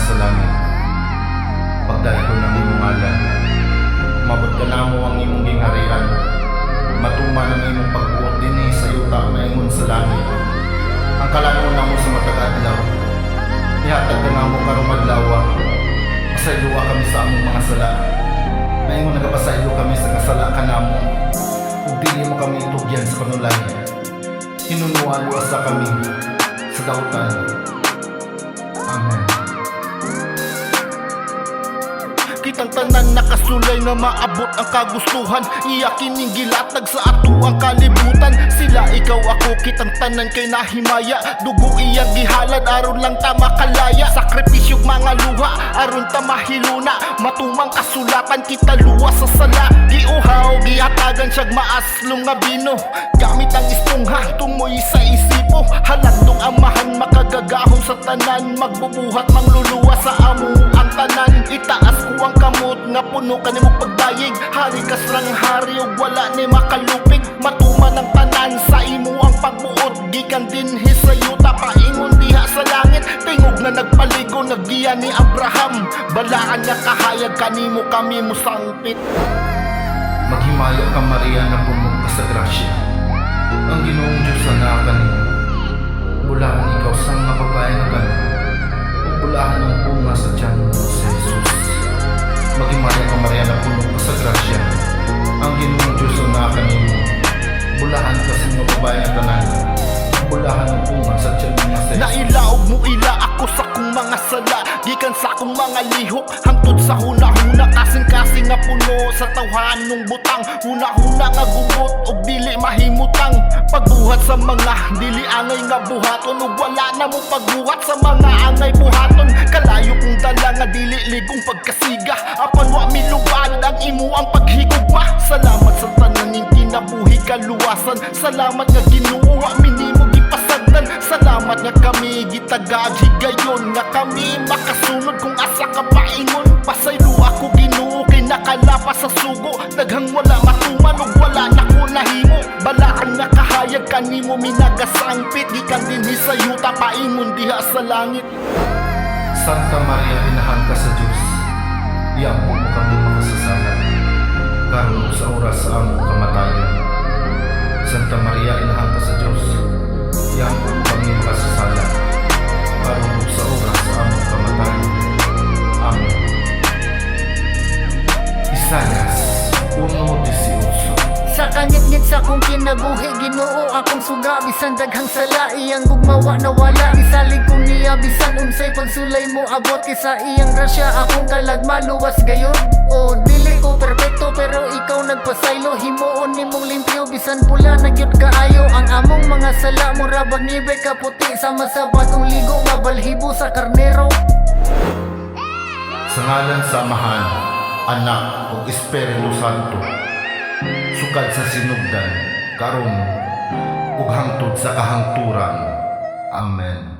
sa langit. Pagdahil ko ng imong ngalan, umabot ka na mo ang imong gingharian. Matuman ang imong pagbuot dinhi sa yuta na ingon sa langit. Ang kalanon na mo sa matag adlaw, ihatag ka na mo karong adlaw. Pasayloa kami sa among mga sala. Maingon nagapasaylo kami sa kasala ka namo. Ug dili mo kami itugyan sa panulay. Hinunuan sa kami sa dautan. Amen. Kitang tanan nakasulay nga maabot ang kagustuhan. Iya kining gilatag sa ato ang kalibutan. Sila ikaw ako kitang tanan kay nahimaya. Dugo iyang gihalad aron lang ta makalaya. Sakripisyong mga luha aron ta mahiluna. Matumang kasulatan kita luwa sa sala. Giuhaw gihatagan siyag maaslong nga bino. Gamit ang istungha tumoy sa isipo. Halandong amahan makagagahom sa tanan. Magbubuhat mangluluwa sa amo ang tanan. Itaas ko ang kamot nga puno ka nimo pagdayeg. Hari kas lang hari ug wala ni makalupig. Matuman ang tanan sa imo ang pagbuot. Gikan dinhi sa yuta paingon diha sa langit. Tingog na nagpaligo naggiya ni Abraham. Balaan nga kahayag kanimo kami musangpit. Maghimaya ka Maria na puno ka sa grasya. Ang Ginoong Diyos na kanimo. Bulahan ikaw sa mga babae na gano'n. Bulahan ang bunga sa tiyan mo sa Jesus. Maghimaya ka Maria na puno ka sa grasya. Ang Ginoong Diyos na kanimo. Bulahan ka sa mga babae na tanan. Bulahan ang bunga sa tiyan mo sa Jesus. Nailaog mo ila ako sa kong mga sala. Gikan sa akong mga lihok hangtod sa huna-huna. Kasing-kasing nga puno sa tawhanong butang. Huna-huna nga gubot og dili mahimutang. Pagbuhat sa mga dili angay nga buhaton. Ug wala na mo pagbuhat sa mga angay buhaton. Kalayo kong dala nga dili ligong pagkasiga. Apan wa milubad ang imo ang paghigugma. Salamat sa tananing kinabuhi kaluwasan. Salamat nga Ginoo wa minimo gipasagdan. Salamat nga kami gitagag higayon. Nga kami makasunod kung asa ka paingon. Pasaylo ako Ginoo kay nakalapas sa sugo. Daghang wala matuman ug wala na ko nahimo. Balaan nga kahayag kanimo minagasangpit. Gikan dinhi sa yuta paingon diha sa langit. Santa Maria, inahan ka sa Diyos. Iampo mo kami makasasala. Karon sa oras sa among kamatayon. Santa Maria, inahan ka sa Diyos. Iampo mo kami makasasala. Karon sa oras sa among kamatayon. Amen. Isayas 1:18. Sa kangit-ngit sa kong kinabuhi Ginoo akong suga bisan daghang sala. Iyang gugmawa na wala isalig kong niya bisan unsay pagsulay mo abot kisa iyang grasya. Akong kalagma luwas gayon. O dili ko perpekto pero ikaw nagpasaylo. Himuon nimong limpyo bisan pula nagyud kaayo. Ang among mga sala mura bag nibe ka puti. Sama sa bagong ligo mabalhibo sa karnero. Sa ngalan sa Amahan, Anak ug Espiritu Santo. Sukad sa sinugdan, karon ug hangtod sa kahangturan. Amen.